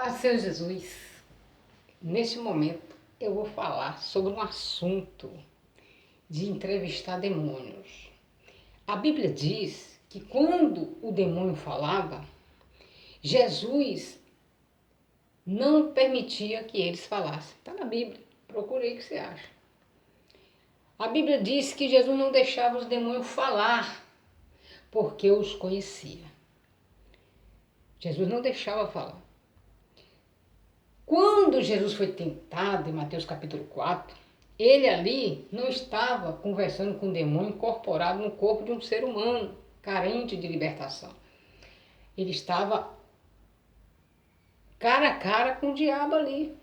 Paz, Senhor Jesus, neste momento eu vou falar sobre um assunto de entrevistar demônios. A Bíblia diz que quando o demônio falava, Jesus não permitia que eles falassem. Está na Bíblia, procure aí o que você acha. A Bíblia diz que Jesus não deixava os demônios falar, porque os conhecia. Jesus não deixava falar. Quando Jesus foi tentado, em Mateus capítulo 4, ele ali não estava conversando com um demônio incorporado no corpo de um ser humano, carente de libertação. Ele estava cara a cara com o diabo ali,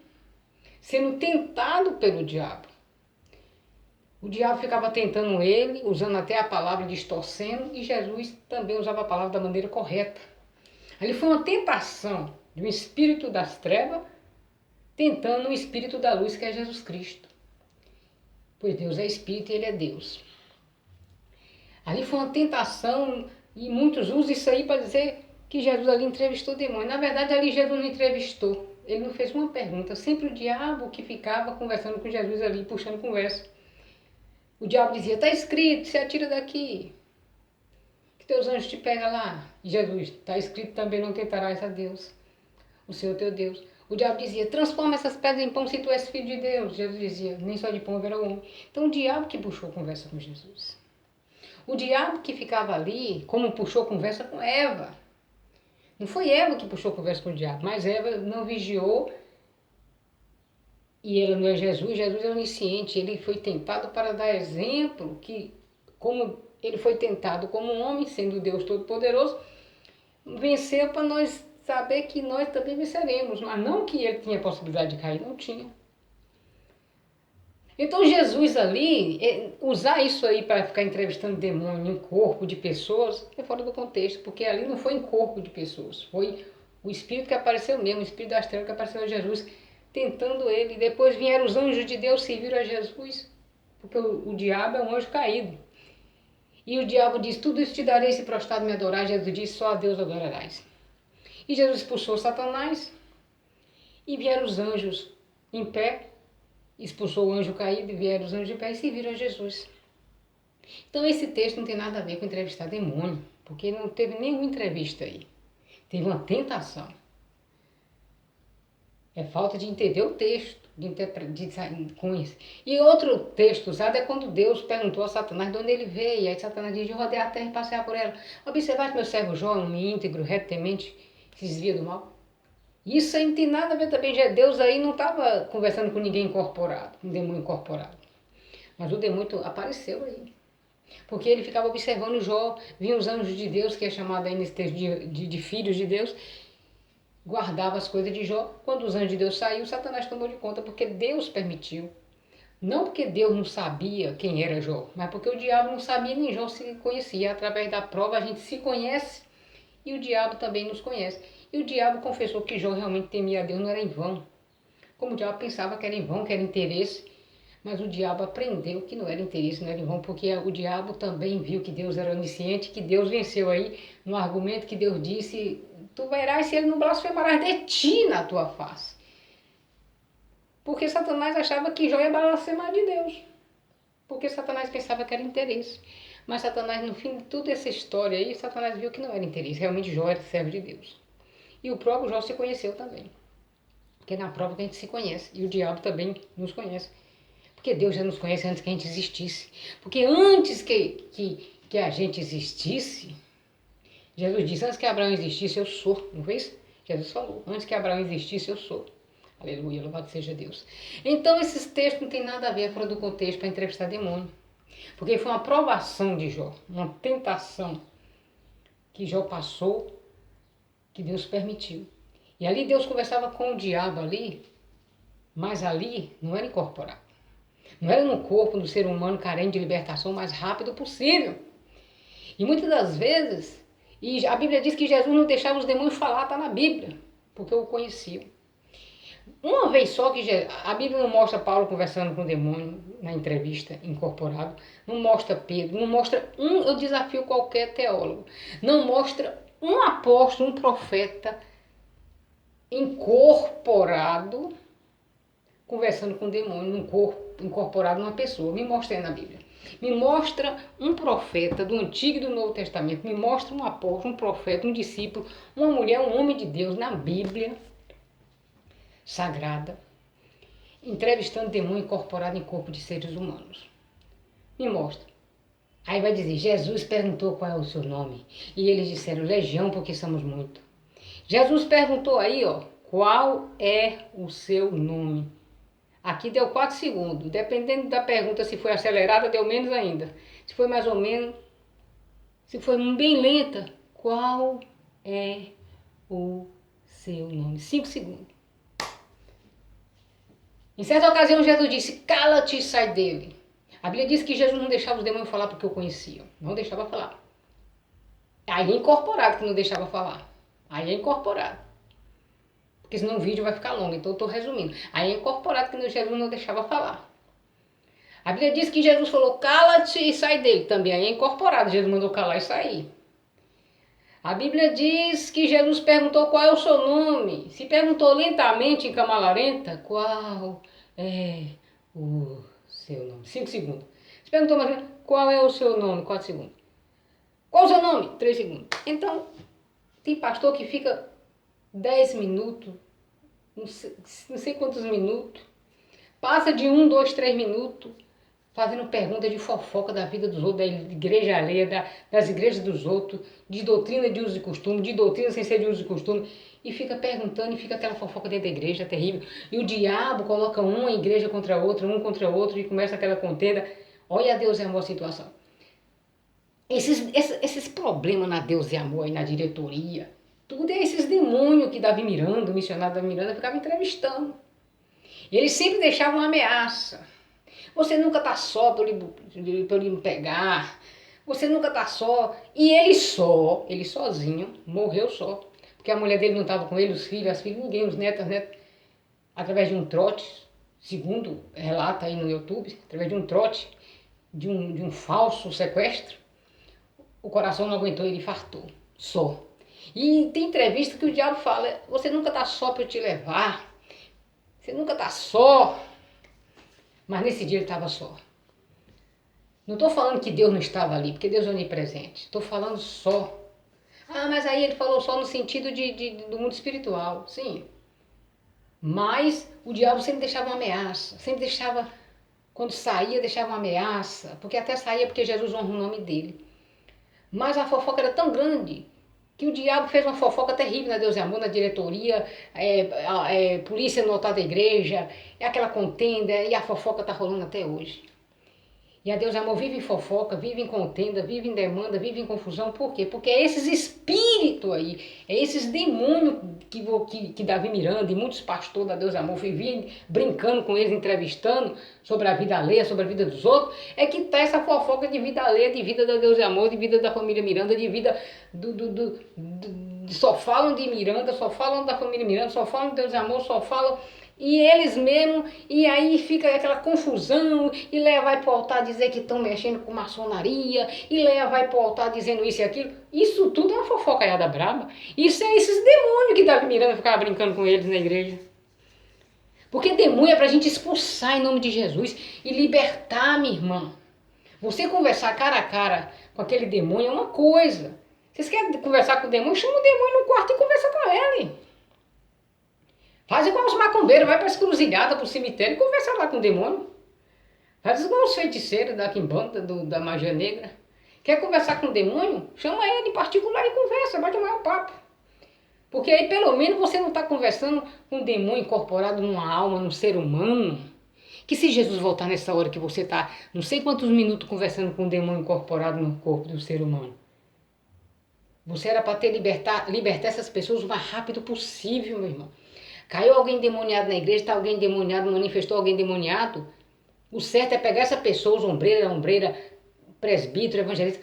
sendo tentado pelo diabo. O diabo ficava tentando ele, usando até a palavra distorcendo, e Jesus também usava a palavra da maneira correta. Ali foi uma tentação de um espírito das trevas tentando o espírito da luz, que é Jesus Cristo. Pois Deus é espírito e ele é Deus. Ali foi uma tentação e muitos usam isso aí para dizer que Jesus ali entrevistou o demônio. Na verdade, ali Jesus não entrevistou. Ele não fez uma pergunta. Sempre o diabo que ficava conversando com Jesus ali, puxando conversa. O diabo dizia, está escrito, se atira daqui. Que teus anjos te pegam lá. E Jesus, está escrito também, não tentarás a Deus, o Senhor teu Deus. O diabo dizia, transforma essas pedras em pão se tu és filho de Deus. Jesus dizia, nem só de pão haverá o homem. Então o diabo que puxou conversa com Jesus. O diabo que ficava ali, como puxou conversa com Eva. Não foi Eva que puxou conversa com o diabo, mas Eva não vigiou e ela não é Jesus. Jesus é onisciente, ele foi tentado para dar exemplo que, como ele foi tentado como um homem, sendo Deus Todo-Poderoso, venceu para nós saber que nós também venceremos, mas não que ele tinha possibilidade de cair, não tinha. Então Jesus ali, usar isso aí para ficar entrevistando demônio em corpo de pessoas, é fora do contexto, porque ali não foi em corpo de pessoas, foi o Espírito que apareceu mesmo, o Espírito das trevas que apareceu a Jesus, tentando ele. Depois vieram os anjos de Deus, serviram a Jesus, porque o diabo é um anjo caído. E o diabo diz, tudo isso te darei se prostrado me adorar. Jesus diz, só a Deus adorarás. E Jesus expulsou Satanás e vieram os anjos em pé, expulsou o anjo caído e vieram os anjos em pé e serviram a Jesus. Então esse texto não tem nada a ver com entrevistar demônio, porque não teve nenhuma entrevista aí. Teve uma tentação. É falta de entender o texto, de conhecer. E outro texto usado é quando Deus perguntou a Satanás de onde ele veio. Aí Satanás diz, eu rodei a terra e passear por ela. Observaste meu servo Jó, um homem íntegro, reto, temente, se desvia do mal? Isso aí não tem nada a ver também. Já Deus aí não estava conversando com ninguém incorporado, um demônio incorporado. Mas o demônio apareceu aí. Porque ele ficava observando Jó, vinha os anjos de Deus, que é chamado aí nesse texto de filhos de Deus, guardava as coisas de Jó. Quando os anjos de Deus saíram, Satanás tomou de conta, porque Deus permitiu. Não porque Deus não sabia quem era Jó, mas porque o diabo não sabia nem Jó se conhecia. Através da prova a gente se conhece e o diabo também nos conhece. E o diabo confessou que Jó realmente temia a Deus, não era em vão. Como o diabo pensava que era em vão, que era interesse, mas o diabo aprendeu que não era interesse, não era em vão, porque o diabo também viu que Deus era onisciente, que Deus venceu aí no argumento que Deus disse, tu verás se ele não blasfemarás de ti na tua face. Porque Satanás achava que Jó ia blasfemar de Deus, porque Satanás pensava que era interesse. Mas Satanás, no fim de toda essa história aí, Satanás viu que não era interesse, realmente Jó era servo de Deus. E o próprio Jó se conheceu também. Porque é na prova que a gente se conhece. E o diabo também nos conhece. Porque Deus já nos conhece antes que a gente existisse. Porque antes que a gente existisse, Jesus disse, antes que Abraão existisse, eu sou. Não foi isso? Jesus falou, antes que Abraão existisse, eu sou. Aleluia, louvado seja Deus. Então esses textos não tem nada a ver fora do contexto para entrevistar demônio. Porque foi uma provação de Jó, uma tentação que Jó passou, que Deus permitiu. E ali Deus conversava com o diabo ali, mas ali não era incorporado. Não era no corpo do ser humano carente de libertação o mais rápido possível. E muitas das vezes, e a Bíblia diz que Jesus não deixava os demônios falar, está na Bíblia, porque o conheciam. Uma vez só que a Bíblia não mostra Paulo conversando com o demônio na entrevista incorporado, não mostra Pedro, não mostra eu desafio qualquer teólogo, não mostra um apóstolo, um profeta incorporado, conversando com o demônio, num corpo incorporado numa pessoa. Me mostra aí na Bíblia. Me mostra um profeta do Antigo e do Novo Testamento. Me mostra um apóstolo, um profeta, um discípulo, uma mulher, um homem de Deus na Bíblia Sagrada, entrevistando demônio incorporado em corpo de seres humanos. Me mostra. Aí vai dizer, Jesus perguntou qual é o seu nome. E eles disseram, Legião, porque somos muito. Jesus perguntou aí, ó, qual é o seu nome? Aqui deu 4 segundos. Dependendo da pergunta, se foi acelerada, deu menos ainda. Se foi mais ou menos, se foi bem lenta, qual é o seu nome? 5 segundos. Em certa ocasião, Jesus disse, cala-te e sai dele. A Bíblia diz que Jesus não deixava os demônios falar porque o conheciam. Não deixava falar. Aí é incorporado que não deixava falar. Aí é incorporado. Porque senão o vídeo vai ficar longo, então eu estou resumindo. Aí é incorporado que Jesus não deixava falar. A Bíblia diz que Jesus falou, cala-te e sai dele. Também aí é incorporado, Jesus mandou calar e sair. A Bíblia diz que Jesus perguntou qual é o seu nome. Se perguntou lentamente, em câmara lenta, qual é o seu nome? 5 segundos. Se perguntou mais lento, qual é o seu nome? 4 segundos. Qual é o seu nome? 3 segundos. Então, tem pastor que fica 10 minutos, não sei quantos minutos, passa de 1, 2, 3 minutos, fazendo pergunta de fofoca da vida dos outros, da igreja alheia, das igrejas dos outros, de doutrina de uso e costume, de doutrina sem ser de uso e costume, e fica perguntando, e fica aquela fofoca dentro da igreja, terrível. E o diabo coloca uma igreja contra a outra, um contra o outro, e começa aquela contenda. Olha a Deus e Amor situação. Esses problemas na Deus e Amor e na diretoria, tudo é esses demônios que Davi Miranda, o missionário Davi Miranda, ficava entrevistando. E eles sempre deixavam uma ameaça. Você nunca está só para ele me pegar. Você nunca está só. E ele sozinho, morreu só. Porque a mulher dele não estava com ele, os filhos, as filhas, ninguém, os netos, através de um trote, segundo relata aí no YouTube, através de um trote, de um falso sequestro, o coração não aguentou, ele infartou, só. E tem entrevista que o diabo fala, você nunca está só para eu te levar, você nunca está só. Mas nesse dia ele estava só. Não estou falando que Deus não estava ali, porque Deus é onipresente. Estou falando só. Ah, mas aí ele falou só no sentido do mundo espiritual. Sim. Mas o diabo sempre deixava uma ameaça. Sempre deixava, quando saía, deixava uma ameaça. Porque até saía porque Jesus honra o nome dele. Mas a fofoca era tão grande que o diabo fez uma fofoca terrível na Deus e Amor, na diretoria, polícia no altar da igreja, aquela contenda, e a fofoca está rolando até hoje. E a Deus e Amor vive em fofoca, vive em contenda, vive em demanda, vive em confusão. Por quê? Porque é esses espíritos aí, é esses demônios que Davi Miranda e muitos pastores da Deus e Amor viviam brincando com eles, entrevistando sobre a vida alheia, sobre a vida dos outros, é que tá essa fofoca de vida alheia, de vida da Deus e Amor, de vida da família Miranda, de vida só falam de Miranda, só falam da família Miranda, só falam de Deus e Amor, só falam... E eles mesmo, e aí fica aquela confusão, e Leia vai para o altar dizer que estão mexendo com maçonaria, e Leia vai para o altar dizendo isso e aquilo. Isso tudo é uma fofocaiada braba. Isso é esses demônios que Davi Miranda ficava brincando com eles na igreja. Porque demônio é para a gente expulsar em nome de Jesus e libertar, minha irmã. Você conversar cara a cara com aquele demônio é uma coisa. Vocês querem conversar com o demônio? Chama o demônio no quarto e conversa com ele. Faz igual os macumbeiros, vai para as cruzilhadas, para o cemitério e conversa lá com o demônio. Faz igual os feiticeiros da quimbanda, da magia negra. Quer conversar com o demônio? Chama ele em particular e conversa, bate o maior papo. Porque aí pelo menos você não está conversando com um demônio incorporado numa alma, num ser humano. Que se Jesus voltar nessa hora que você está não sei quantos minutos conversando com um demônio incorporado no corpo do ser humano. Você era para libertar essas pessoas o mais rápido possível, meu irmão. Caiu alguém endemoniado na igreja, está alguém endemoniado, manifestou alguém endemoniado. O certo é pegar essa pessoa, os ombreira, presbítero, evangelista,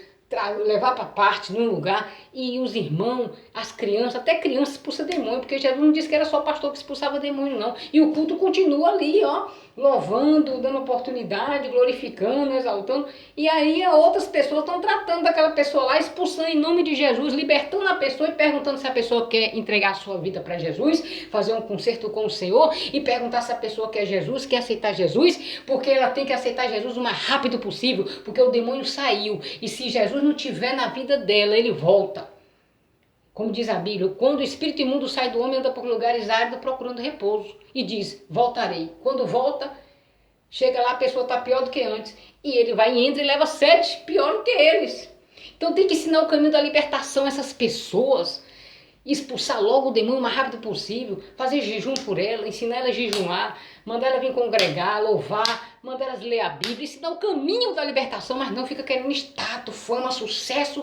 levar para parte num lugar, e os irmãos, as crianças, até crianças expulsam demônio, porque Jesus não disse que era só pastor que expulsava demônio, não. E o culto continua ali, ó, louvando, dando oportunidade, glorificando, exaltando. E aí outras pessoas estão tratando daquela pessoa lá, expulsando em nome de Jesus, libertando a pessoa e perguntando se a pessoa quer entregar a sua vida para Jesus, fazer um concerto com o Senhor, e perguntar se a pessoa quer Jesus, quer aceitar Jesus, porque ela tem que aceitar Jesus o mais rápido possível, porque o demônio saiu. E se Jesus não tiver na vida dela, ele volta. Como diz a Bíblia, quando o espírito imundo sai do homem, anda por lugares áridos procurando repouso. E diz, voltarei. Quando volta, chega lá, a pessoa está pior do que antes. E ele vai e entra e leva 7 pior do que eles. Então tem que ensinar o caminho da libertação a essas pessoas. Expulsar logo o demônio o mais rápido possível. Fazer jejum por ela, ensinar ela a jejuar. Mandar ela vir congregar, louvar. Mandar elas ler a Bíblia. Ensinar o caminho da libertação, mas não fica querendo status, fama, sucesso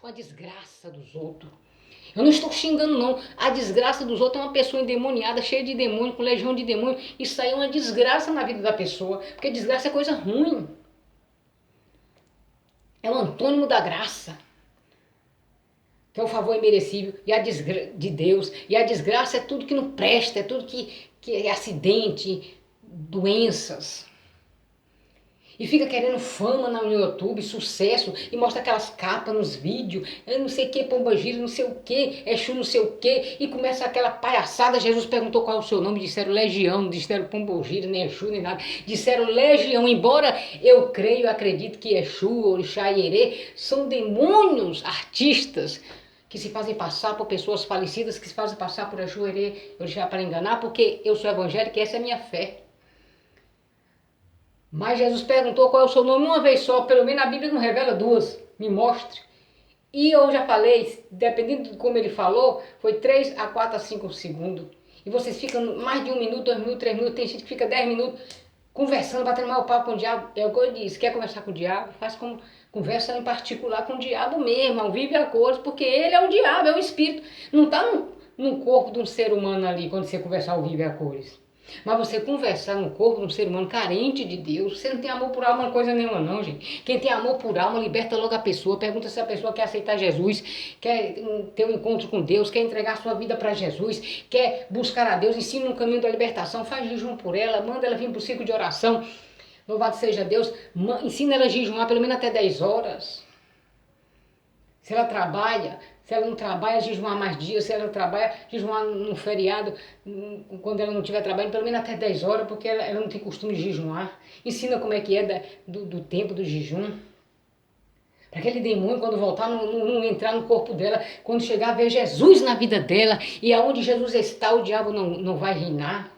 com a desgraça dos outros. Eu não estou xingando, não. A desgraça dos outros é uma pessoa endemoniada, cheia de demônio, com legião de demônio. Isso aí é uma desgraça na vida da pessoa. Porque desgraça é coisa ruim. É um antônimo da graça. Que é o favor imerecível e a de Deus. E a desgraça é tudo que não presta, é tudo que é acidente, doenças. E fica querendo fama no YouTube, sucesso, e mostra aquelas capas nos vídeos, eu não sei o que, pombagira, não sei o que, Exu não sei o que, e começa aquela palhaçada. Jesus perguntou qual é o seu nome, disseram Legião, não disseram pombagira, nem Exu, nem nada, disseram Legião, embora eu creio e acredito que Exu, Orixá e Herê são demônios artistas, que se fazem passar por pessoas falecidas, que se fazem passar por Exu, Herê, Orixá para enganar, porque eu sou evangélico e essa é a minha fé. Mas Jesus perguntou qual é o seu nome uma vez só, pelo menos a Bíblia não revela 2, me mostre. E eu já falei, dependendo de como ele falou, foi 3 a 4 a 5 segundos. E vocês ficam mais de 1 minuto, 2 minutos, 3 minutos, tem gente que fica 10 minutos conversando, batendo mal papo com o diabo. É o que eu disse, quer conversar com o diabo? Faz como conversa em particular com o diabo mesmo, ao vivo e a cores, porque ele é o diabo, é o espírito. Não está no corpo de um ser humano ali, quando você conversar ao vivo e a cores. Mas você conversar no corpo de um ser humano carente de Deus, você não tem amor por alma coisa nenhuma não, gente. Quem tem amor por alma liberta logo a pessoa, pergunta se a pessoa quer aceitar Jesus, quer ter um encontro com Deus, quer entregar sua vida para Jesus, quer buscar a Deus, ensina um caminho da libertação, faz jejum por ela, manda ela vir para o ciclo de oração, louvado seja Deus, ensina ela a jejuar pelo menos até 10 horas. Se ela trabalha, se ela não trabalha, jejuar mais dias. Se ela trabalha, jejuar no feriado, quando ela não estiver trabalhando, pelo menos até 10 horas, porque ela não tem costume de jejuar. Ensina como é que é do tempo do jejum. Para aquele demônio, quando voltar, não entrar no corpo dela. Quando chegar a ver Jesus na vida dela. E aonde Jesus está, o diabo não vai reinar.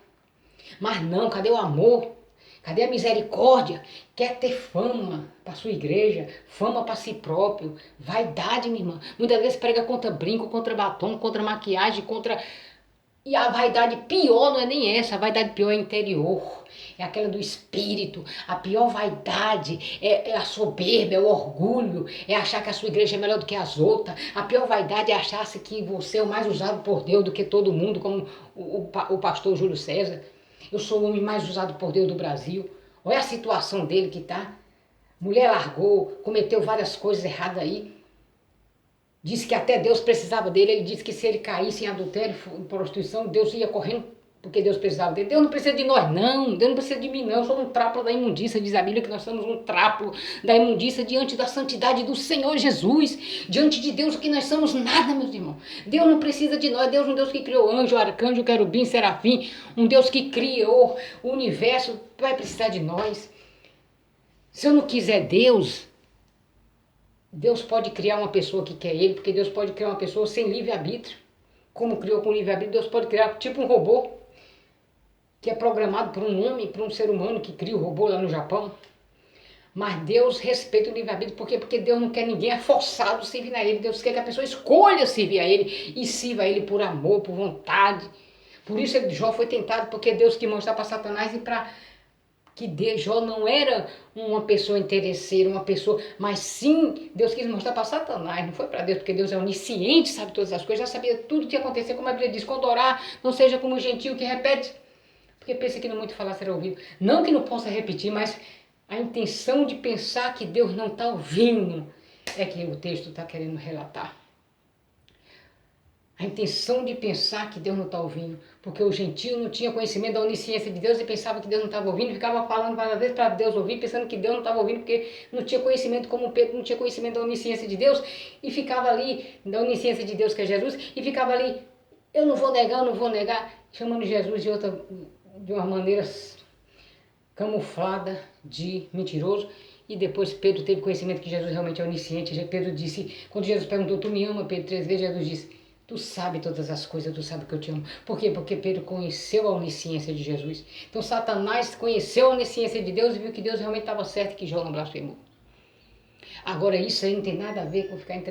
Mas não, cadê o amor? Cadê a misericórdia? Quer ter fama para sua igreja, fama para si próprio, vaidade, minha irmã. Muitas vezes prega contra brinco, contra batom, contra maquiagem, contra... E a vaidade pior não é nem essa, a vaidade pior é interior, é aquela do espírito. A pior vaidade é a soberba, é o orgulho, é achar que a sua igreja é melhor do que as outras. A pior vaidade é achar-se que você é o mais usado por Deus do que todo mundo, como o pastor Júlio César. Eu sou o homem mais usado por Deus do Brasil. Olha a situação dele que tá. Mulher largou, cometeu várias coisas erradas aí. Disse que até Deus precisava dele. Ele disse que se ele caísse em adultério, em prostituição, Deus ia correndo porque Deus precisava dele. Deus não precisa de nós, não. Deus não precisa de mim, não. Eu sou um trapo da imundícia. Diz a Bíblia que nós somos um trapo da imundícia diante da santidade do Senhor Jesus. Diante de Deus, que nós somos nada, meus irmãos. Deus não precisa de nós. Deus é um Deus que criou anjo, arcanjo, querubim, serafim. Um Deus que criou o universo. Vai precisar de nós. Se eu não quiser Deus, Deus pode criar uma pessoa que quer Ele, porque Deus pode criar uma pessoa sem livre-arbítrio. Como criou com livre-arbítrio, Deus pode criar tipo um robô, que é programado por um homem, por um ser humano que cria o robô lá no Japão. Mas Deus respeita o livre-arbítrio, por quê? Porque Deus não quer ninguém forçado a servir a Ele. Deus quer que a pessoa escolha servir a Ele e sirva a Ele por amor, por vontade. Por isso Jó foi tentado, porque Deus quis mostrar para Satanás e para... que Jó não era uma pessoa interesseira, uma pessoa, mas sim, Deus quis mostrar para Satanás, não foi para Deus, porque Deus é onisciente, sabe todas as coisas, já sabia tudo que ia acontecer, como a Bíblia diz, quando orar, não seja como um gentio que repete, porque pensa que não muito falar será ouvido. Não que não possa repetir, mas a intenção de pensar que Deus não está ouvindo, é que o texto está querendo relatar. A intenção de pensar que Deus não está ouvindo, porque o gentio não tinha conhecimento da onisciência de Deus e pensava que Deus não estava ouvindo, ficava falando várias vezes para Deus ouvir, pensando que Deus não estava ouvindo, porque não tinha conhecimento, como Pedro não tinha conhecimento da onisciência de Deus, e ficava ali, da onisciência de Deus que é Jesus, e ficava ali, eu não vou negar, chamando Jesus de uma maneira camuflada de mentiroso. E depois Pedro teve conhecimento que Jesus realmente é onisciente. Pedro disse, quando Jesus perguntou, tu me ama, Pedro, 3 vezes, Jesus disse, tu sabe todas as coisas, tu sabe que eu te amo. Por quê? Porque Pedro conheceu a onisciência de Jesus. Então Satanás conheceu a onisciência de Deus e viu que Deus realmente estava certo e que João não blasfemou. Agora isso aí não tem nada a ver com ficar